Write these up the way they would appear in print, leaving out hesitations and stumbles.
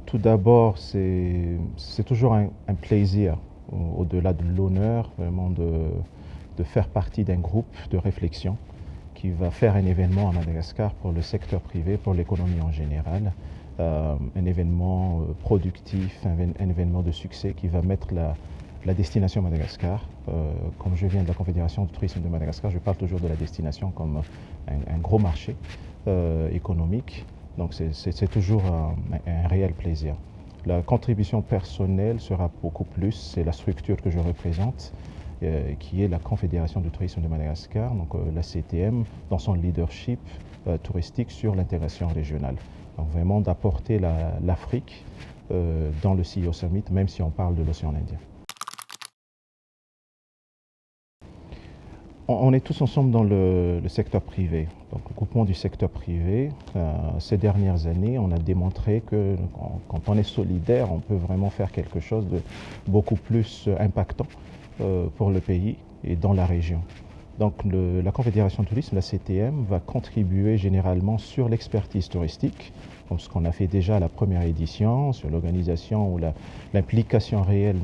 Tout d'abord, c'est toujours un plaisir, au-delà de l'honneur, vraiment de faire partie d'un groupe de réflexion qui va faire un événement à Madagascar pour le secteur privé, pour l'économie en général. Un événement productif, un événement de succès qui va mettre la destination Madagascar. Comme je viens de la Confédération du tourisme de Madagascar, je parle toujours de la destination comme un gros marché économique. Donc c'est toujours un réel plaisir. La contribution personnelle sera beaucoup plus, c'est la structure que je représente, qui est la Confédération du tourisme de Madagascar, donc la CTM, dans son leadership touristique sur l'intégration régionale. Donc vraiment d'apporter l'Afrique dans le CEO Summit, même si on parle de l'océan Indien. On est tous ensemble dans le secteur privé, donc le groupement du secteur privé. Ces dernières années, on a démontré que quand on est solidaire, on peut vraiment faire quelque chose de beaucoup plus impactant pour le pays et dans la région. Donc la Confédération Tourisme, la CTM, va contribuer généralement sur l'expertise touristique, comme ce qu'on a fait déjà à la première édition, sur l'organisation ou l'implication réelle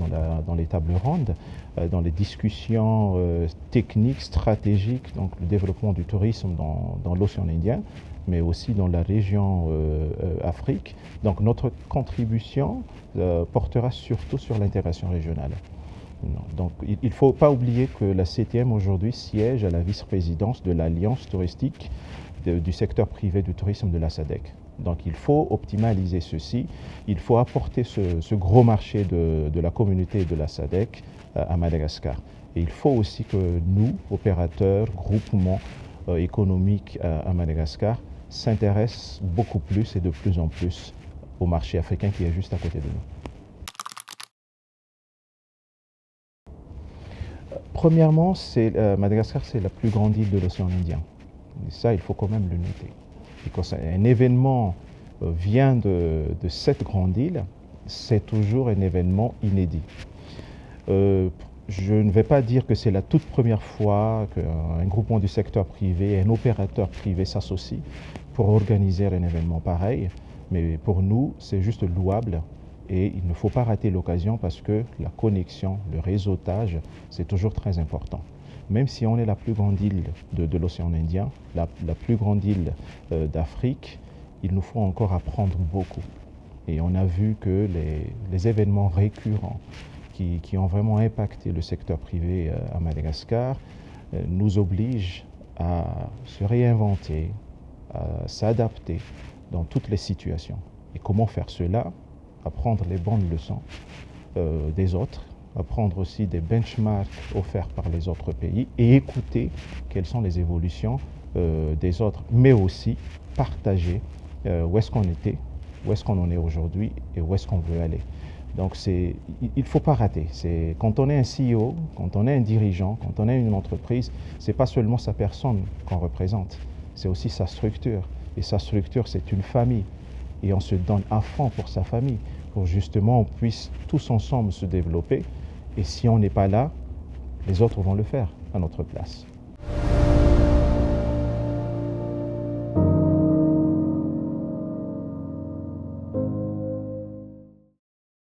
dans les tables rondes, dans les discussions techniques, stratégiques, donc le développement du tourisme dans l'océan Indien, mais aussi dans la région Afrique. Donc notre contribution portera surtout sur l'intégration régionale. Donc il ne faut pas oublier que la CTM aujourd'hui siège à la vice-présidence de l'Alliance touristique du secteur privé du tourisme de la SADC. Donc il faut optimaliser ceci, il faut apporter ce gros marché de la communauté de la SADC à Madagascar. Et il faut aussi que nous, opérateurs, groupements économiques à Madagascar, s'intéressent beaucoup plus et de plus en plus au marché africain qui est juste à côté de nous. Premièrement, Madagascar, c'est la plus grande île de l'océan Indien. Et ça, il faut quand même le noter. Et quand un événement vient de cette grande île, c'est toujours un événement inédit. Je ne vais pas dire que c'est la toute première fois qu'un groupement du secteur privé, un opérateur privé s'associe pour organiser un événement pareil, mais pour nous, c'est juste louable. Et il ne faut pas rater l'occasion parce que la connexion, le réseautage, c'est toujours très important. Même si on est la plus grande île de l'océan Indien, la plus grande île d'Afrique, il nous faut encore apprendre beaucoup. Et on a vu que les événements récurrents qui ont vraiment impacté le secteur privé à Madagascar nous obligent à se réinventer, à s'adapter dans toutes les situations. Et comment faire cela? Apprendre les bonnes leçons des autres, apprendre aussi des benchmarks offerts par les autres pays et écouter quelles sont les évolutions des autres, mais aussi partager où est-ce qu'on était, où est-ce qu'on en est aujourd'hui et où est-ce qu'on veut aller. Donc il ne faut pas rater. Quand on est un CEO, quand on est un dirigeant, quand on est une entreprise, ce n'est pas seulement sa personne qu'on représente, c'est aussi sa structure. Et sa structure, c'est une famille. Et on se donne à fond pour sa famille, pour justement on puisse tous ensemble se développer. Et si on n'est pas là, les autres vont le faire à notre place.